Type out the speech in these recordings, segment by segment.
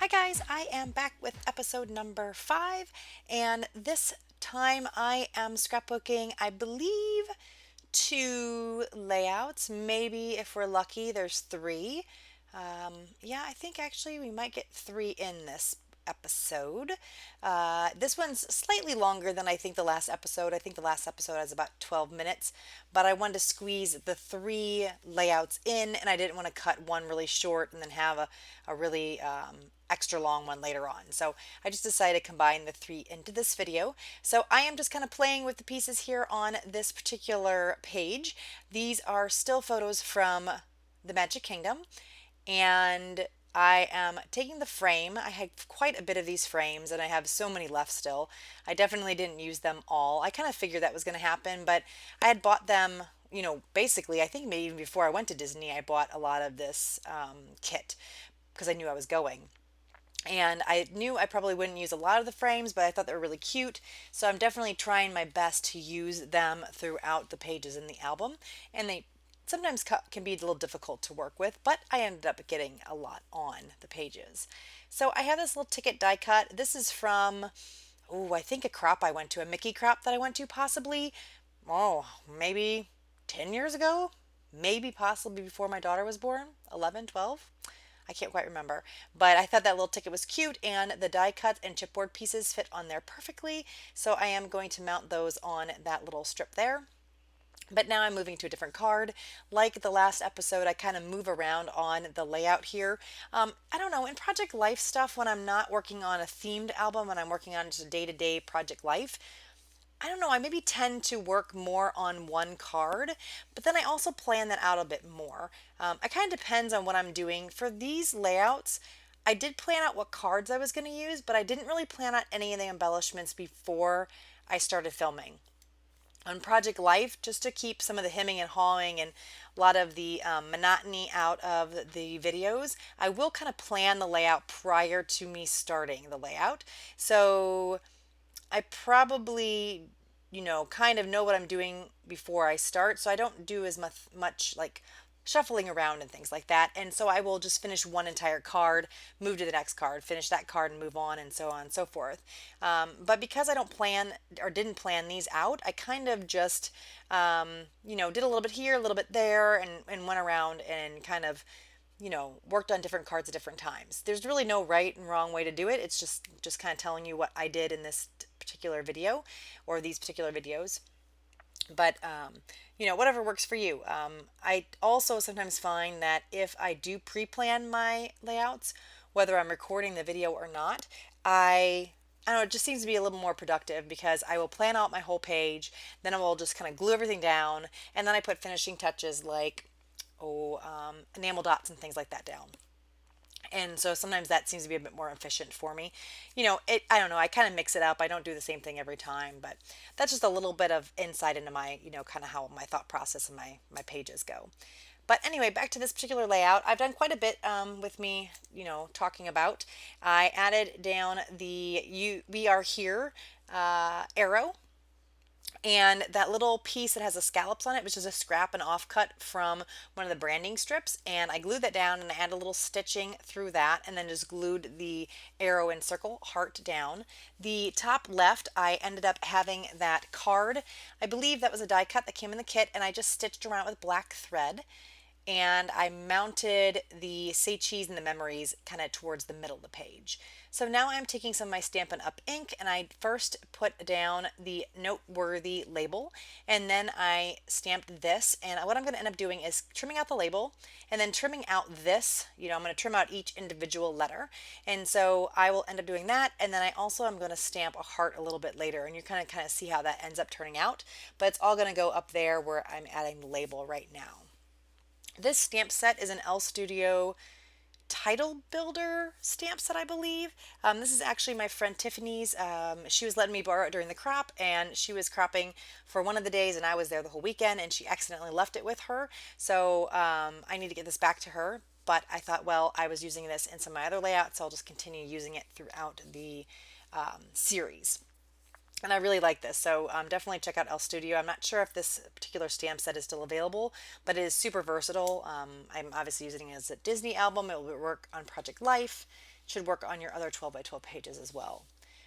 Hi guys, I am back with episode number 5, and this time I am scrapbooking, I believe, 2 layouts. Maybe if we're lucky, there's 3. Yeah, I think actually we might get 3 in this episode. This one's slightly longer than I think the last episode. I think the last episode has about 12 minutes, but I wanted to squeeze the 3 layouts in, and I didn't want to cut one really short and then have a really extra long one later on. So I just decided to combine the 3 into this video. So I am just kind of playing with the pieces here on this particular page. These are still photos from the Magic Kingdom, and I am taking the frame. I had quite a bit of these frames and I have so many left still. I definitely didn't use them all. I kind of figured that was going to happen, but I had bought them, basically, I think maybe even before I went to Disney, I bought a lot of this kit because I knew I was going. And I knew I probably wouldn't use a lot of the frames, but I thought they were really cute. So I'm definitely trying my best to use them throughout the pages in the album. And they sometimes can be a little difficult to work with, but I ended up getting a lot on the pages. So I have this little ticket die cut. This is from, I think a crop I went to, a Mickey crop that I went to possibly, maybe 10 years ago, maybe possibly before my daughter was born, 11, 12. I can't quite remember, but I thought that little ticket was cute, and the die cuts and chipboard pieces fit on there perfectly. So I am going to mount those on that little strip there. But now I'm moving to a different card. Like the last episode, I kind of move around on the layout here. I don't know, in Project Life stuff, when I'm not working on a themed album and I'm working on just a day-to-day Project Life, I don't know, I maybe tend to work more on one card, but then I also plan that out a bit more. It kind of depends on what I'm doing. For these layouts, I did plan out what cards I was going to use, but I didn't really plan out any of the embellishments before I started filming. On Project Life, just to keep some of the hemming and hawing and a lot of the monotony out of the videos, I will kind of plan the layout prior to me starting the layout. So I probably, kind of know what I'm doing before I start. So I don't do as much like shuffling around and things like that. And so I will just finish one entire card, move to the next card, finish that card and move on and so forth. But because I don't plan or didn't plan these out, I kind of just, did a little bit here, a little bit there, and went around and kind of worked on different cards at different times. There's really no right and wrong way to do it. It's just kind of telling you what I did in this particular video or these particular videos. But whatever works for you. I also sometimes find that if I do pre-plan my layouts, whether I'm recording the video or not, I don't know, it just seems to be a little more productive because I will plan out my whole page, then I will just kind of glue everything down, and then I put finishing touches like enamel dots and things like that down. And so sometimes that seems to be a bit more efficient for me. I don't know, I kind of mix it up. I don't do the same thing every time, but that's just a little bit of insight into my, kind of how my thought process and my pages go. But anyway, back to this particular layout. I've done quite a bit with me, talking about. I added down the we are here arrow, and that little piece that has the scallops on it, which is a scrap and offcut from one of the branding strips, and I glued that down and I added a little stitching through that and then just glued the arrow and circle heart down. The top left, I ended up having that card. I believe that was a die cut that came in the kit, and I just stitched around with black thread, and I mounted the Say Cheese and the Memories kind of towards the middle of the page. So now I'm taking some of my Stampin' Up! Ink, and I first put down the noteworthy label, and then I stamped this. And what I'm going to end up doing is trimming out the label and then trimming out this. I'm going to trim out each individual letter. And so I will end up doing that, and then I also am going to stamp a heart a little bit later, and you're going to kind of see how that ends up turning out. But it's all going to go up there where I'm adding the label right now. This stamp set is an L Studio title builder stamp set, I believe. This is actually my friend Tiffany's. She was letting me borrow it during the crop, and she was cropping for one of the days, and I was there the whole weekend, and she accidentally left it with her. So I need to get this back to her. But I thought, well, I was using this in some of my other layouts, so I'll just continue using it throughout the series. And I really like this, so definitely check out L Studio. I'm not sure if this particular stamp set is still available, but it is super versatile. I'm obviously using it as a Disney album. It will work on Project Life, should work on your other 12 by 12 pages as well.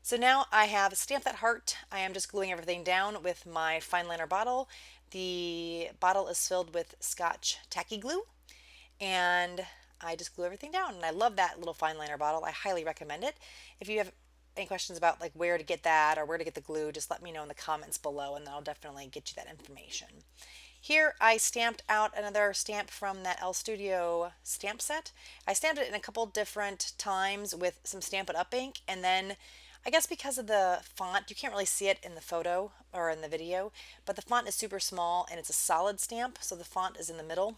So now I have stamped that heart. I am just gluing everything down with my fine liner bottle. The bottle is filled with Scotch tacky glue, and I just glue everything down. And I love that little fine liner bottle. I highly recommend it. If you have any questions about like where to get that or where to get the glue, just let me know in the comments below and I'll definitely get you that information. Here I stamped out another stamp from that L Studio stamp set. I stamped it in a couple different times with some Stampin' Up ink, and then I guess because of the font, you can't really see it in the photo or in the video, but the font is super small and it's a solid stamp, so the font is in the middle,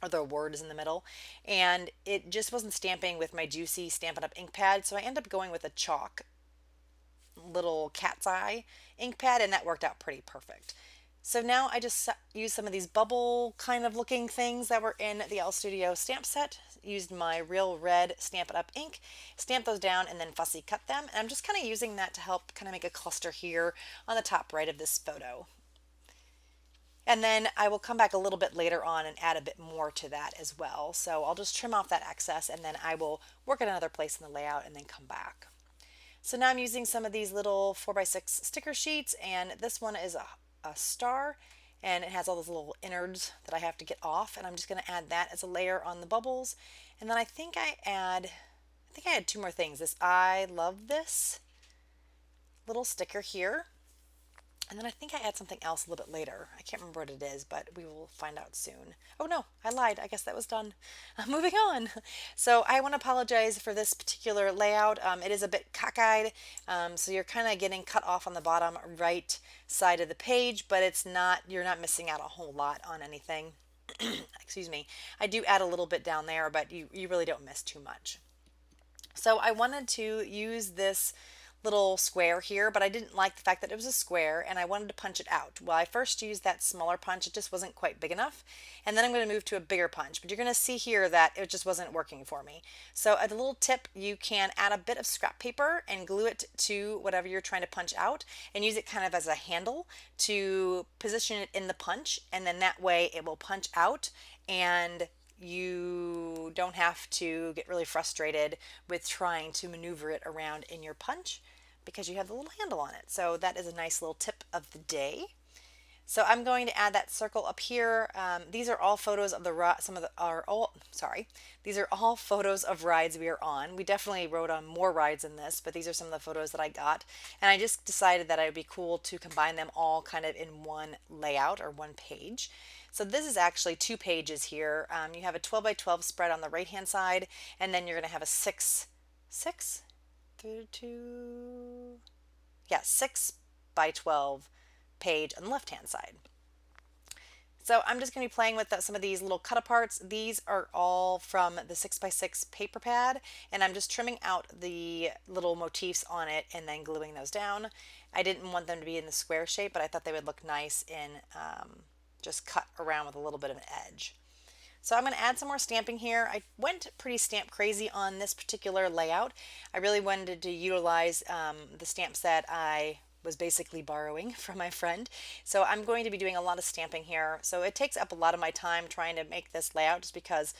or the word is in the middle, and it just wasn't stamping with my juicy Stampin' Up ink pad, so I ended up going with a chalk little cat's eye ink pad, and that worked out pretty perfect. So now I just used some of these bubble kind of looking things that were in the L Studio stamp set, used my Real Red Stampin' Up ink, stamped those down, and then fussy cut them. And I'm just kind of using that to help kind of make a cluster here on the top right of this photo. And then I will come back a little bit later on and add a bit more to that as well. So I'll just trim off that excess and then I will work at another place in the layout and then come back. So now I'm using some of these little 4x6 sticker sheets, and this one is a star, and it has all those little innards that I have to get off, and I'm just going to add that as a layer on the bubbles. And then I think I had two more things. This I love this little sticker here. And then I think I add something else a little bit later. I can't remember what it is, but we will find out soon. Oh no, I lied. I guess that was done. Moving on. So I want to apologize for this particular layout. It is a bit cockeyed, so you're kind of getting cut off on the bottom right side of the page, but you're not missing out a whole lot on anything. Excuse me. I do add a little bit down there, but you really don't miss too much. So I wanted to use this little square here, but I didn't like the fact that it was a square and I wanted to punch it out. Well, I first used that smaller punch, it just wasn't quite big enough, and then I'm going to move to a bigger punch, but you're going to see here that it just wasn't working for me. So a little tip, you can add a bit of scrap paper and glue it to whatever you're trying to punch out and use it kind of as a handle to position it in the punch, and then that way it will punch out and you don't have to get really frustrated with trying to maneuver it around in your punch because you have the little handle on it. So that is a nice little tip of the day. So I'm going to add that circle up here. These are all photos of these are all photos of rides we are on. We definitely rode on more rides than this, but these are some of the photos that I got. And I just decided that it would be cool to combine them all kind of in one layout or one page. So this is actually 2 pages here. You have a 12 by 12 spread on the right hand side, and then you're going to have a 6 by 12 page on the left hand side. So I'm just going to be playing with some of these little cut aparts. These are all from the 6 by 6 paper pad, and I'm just trimming out the little motifs on it and then gluing those down. I didn't want them to be in the square shape, but I thought they would look nice in just cut around with a little bit of an edge. So I'm going to add some more stamping here. I went pretty stamp crazy on this particular layout. I really wanted to utilize the stamp set I was basically borrowing from my friend. So I'm going to be doing a lot of stamping here. So it takes up a lot of my time trying to make this layout just because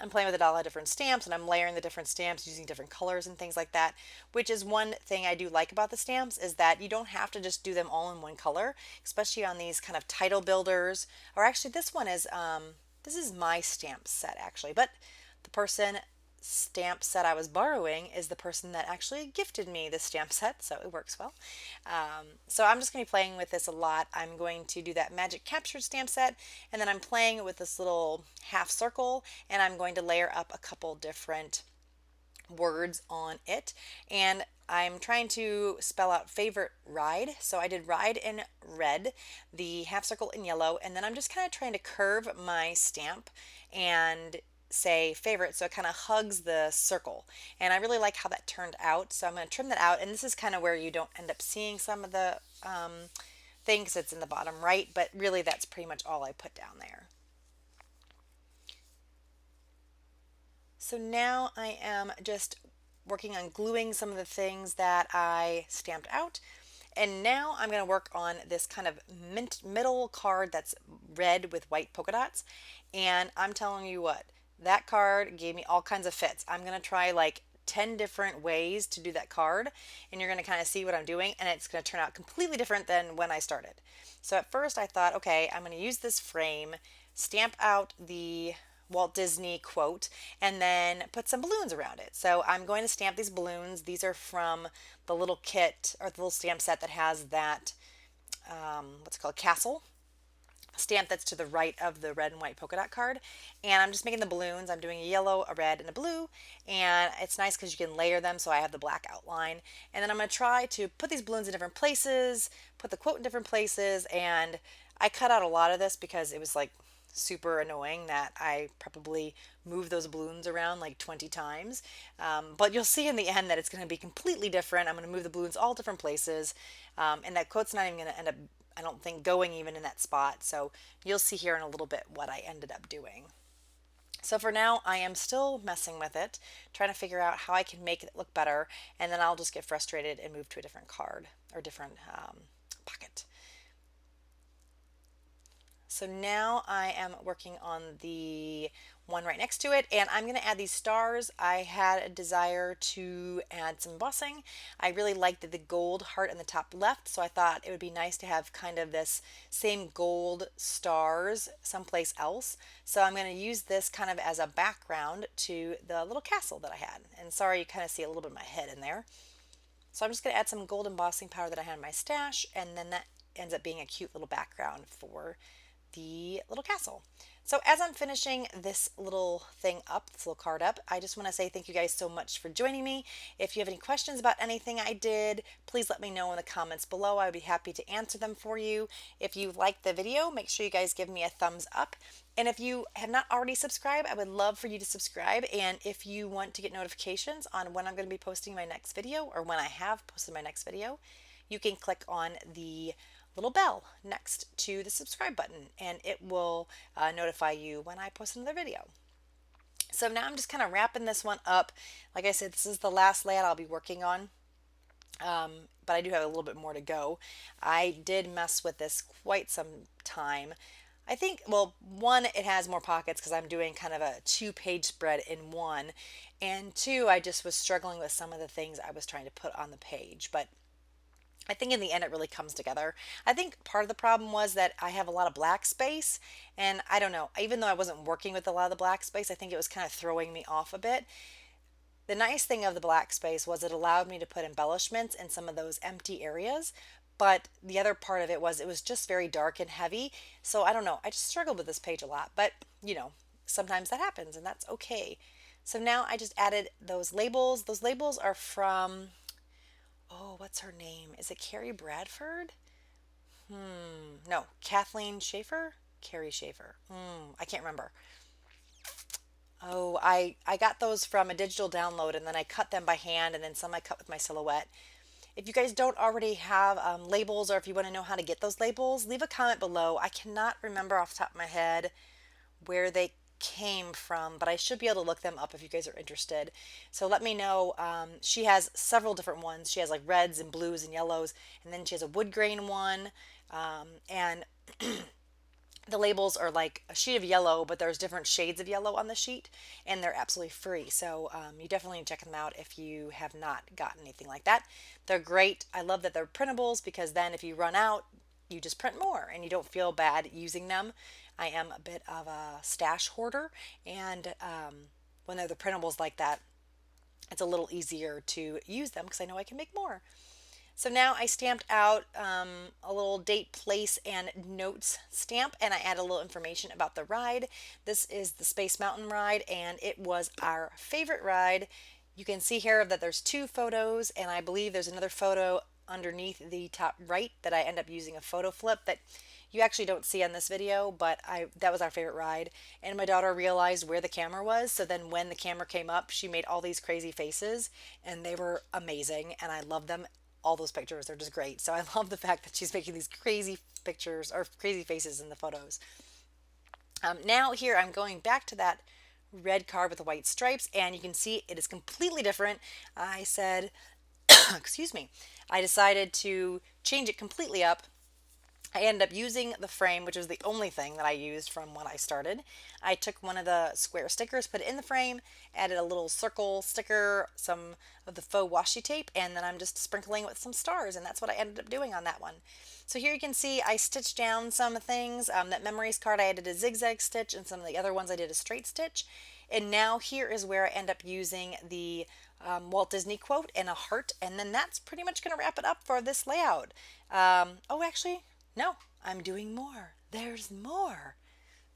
I'm playing with a lot of different stamps and I'm layering the different stamps using different colors and things like that, which is one thing I do like about the stamps is that you don't have to just do them all in one color, especially on these kind of title builders. Or actually this is my stamp set actually, but the person stamp set I was borrowing is the person that actually gifted me the stamp set, so it works well. So I'm just going to be playing with this a lot. I'm going to do that Magic Captured stamp set, and then I'm playing with this little half circle, and I'm going to layer up a couple different words on it, and I'm trying to spell out favorite ride. So I did ride in red, the half circle in yellow, and then I'm just kind of trying to curve my stamp and say favorite so it kind of hugs the circle, and I really like how that turned out. So I'm going to trim that out, and this is kind of where you don't end up seeing some of the things that's in the bottom right, but really that's pretty much all I put down there. So now I am just working on gluing some of the things that I stamped out. And now I'm going to work on this kind of middle card that's red with white polka dots. And I'm telling you what, that card gave me all kinds of fits. I'm going to try like 10 different ways to do that card, and you're going to kind of see what I'm doing, and it's going to turn out completely different than when I started. So at first I thought, okay, I'm going to use this frame, stamp out the Walt Disney quote, and then put some balloons around it. So I'm going to stamp these balloons. These are from the little kit or the little stamp set that has that, what's it called, castle stamp that's to the right of the red and white polka dot card. And I'm just making the balloons. I'm doing a yellow, a red, and a blue. And it's nice because you can layer them, so I have the black outline. And then I'm going to try to put these balloons in different places, put the quote in different places. And I cut out a lot of this because it was like super annoying that I probably moved those balloons around like 20 times. But you'll see in the end that it's going to be completely different. I'm going to move the balloons all different places. And that quote's not even going to end up, I don't think, going even in that spot. So you'll see here in a little bit what I ended up doing. So for now, I am still messing with it, trying to figure out how I can make it look better, and then I'll just get frustrated and move to a different card or different pocket. So now I am working on the one right next to it, and I'm going to add these stars. I had a desire to add some embossing. I really liked the gold heart in the top left, so I thought it would be nice to have kind of this same gold stars someplace else. So I'm going to use this kind of as a background to the little castle that I had. And sorry, you kind of see a little bit of my head in there. So I'm just going to add some gold embossing powder that I had in my stash, and then that ends up being a cute little background for the little castle. So as I'm finishing this little thing up, this little card up, I just want to say thank you guys so much for joining me. If you have any questions about anything I did, please let me know in the comments below. I would be happy to answer them for you. If you liked the video, make sure you guys give me a thumbs up. And if you have not already subscribed, I would love for you to subscribe. And if you want to get notifications on when I'm going to be posting my next video or when I have posted my next video, you can click on the little bell next to the subscribe button, and it will notify you when I post another video. So now I'm just kind of wrapping this one up. Like I said, this is the last layout I'll be working on, but I do have a little bit more to go. I did mess with this quite some time. I think, well, one, it has more pockets because I'm doing kind of a two-page spread in one, and two, I just was struggling with some of the things I was trying to put on the page, but I think in the end it really comes together. I think part of the problem was that I have a lot of black space, and I don't know, even though I wasn't working with a lot of the black space, I think it was kind of throwing me off a bit. The nice thing of the black space was it allowed me to put embellishments in some of those empty areas, but the other part of it was just very dark and heavy. So I don't know, I just struggled with this page a lot, but you know, sometimes that happens and that's okay. So now I just added those labels. Those labels are from, oh, what's her name? Is it Carrie Bradford? No, Kathleen Schaefer? Carrie Schaefer. I can't remember. Oh, I got those from a digital download, and then I cut them by hand, and then some I cut with my Silhouette. If you guys don't already have labels, or if you want to know how to get those labels, leave a comment below. I cannot remember off the top of my head where they came from, but I should be able to look them up if you guys are interested. So let me know. She has several different ones. She has like reds and blues and yellows, and then she has a wood grain one. And the labels are like a sheet of yellow, but there's different shades of yellow on the sheet, and they're absolutely free. So you definitely need to check them out if you have not gotten anything like that. They're great. I love that they're printables because then if you run out, you just print more and you don't feel bad using them. I am a bit of a stash hoarder, and when they're the printables like that, it's a little easier to use them because I know I can make more. So now I stamped out a little date, place, and notes stamp, and I added a little information about the ride. This is the Space Mountain ride, and it was our favorite ride. You can see here that there's two photos, and I believe there's another photo underneath the top right that I end up using a photo flip that you actually don't see on this video, but that was our favorite ride. And my daughter realized where the camera was, so then when the camera came up, she made all these crazy faces, and they were amazing, and I love them. All those pictures, they're just great. So I love the fact that she's making these crazy pictures or crazy faces in the photos. Now here I'm going back to that red card with the white stripes, and you can see it is completely different. I said, excuse me, I decided to change it completely up I ended up using the frame, which was the only thing that I used from when I started. I took one of the square stickers, put it in the frame, added a little circle sticker, some of the faux washi tape, and then I'm just sprinkling with some stars, and that's what I ended up doing on that one. So here you can see I stitched down some things. That memories card I added a zigzag stitch, and some of the other ones I did a straight stitch. And now here is where I end up using the Walt Disney quote and a heart, and then that's pretty much going to wrap it up for this layout. Oh, actually, no, I'm doing more. There's more.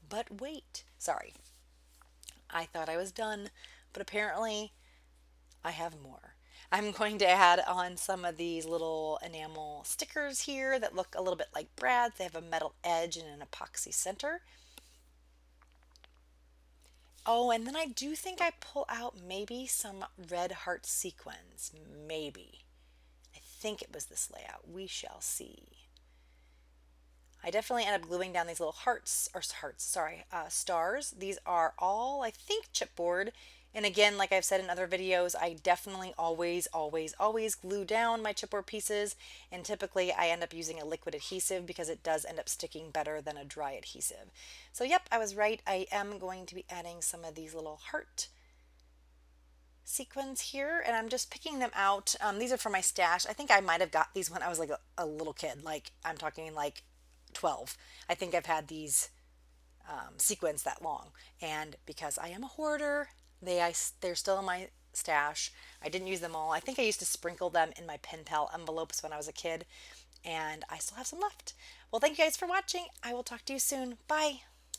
But wait. Sorry. I thought I was done, but apparently I have more. I'm going to add on some of these little enamel stickers here that look a little bit like Brad's. They have a metal edge and an epoxy center. Oh, and then I do think I pull out maybe some red heart sequins. Maybe. I think it was this layout. We shall see. I definitely end up gluing down these little stars. These are all, I think, chipboard. And again, like I've said in other videos, I definitely always glue down my chipboard pieces. And typically I end up using a liquid adhesive because it does end up sticking better than a dry adhesive. So yep, I was right. I am going to be adding some of these little heart sequins here, and I'm just picking them out. These are for my stash. I think I might have got these when I was like a little kid. Like I'm talking like 12. I think I've had these sequins that long, and because I am a hoarder, they're still in my stash. I didn't use them all. I think I used to sprinkle them in my pen pal envelopes when I was a kid, and I still have some left. Well, thank you guys for watching. I will talk to you soon. Bye.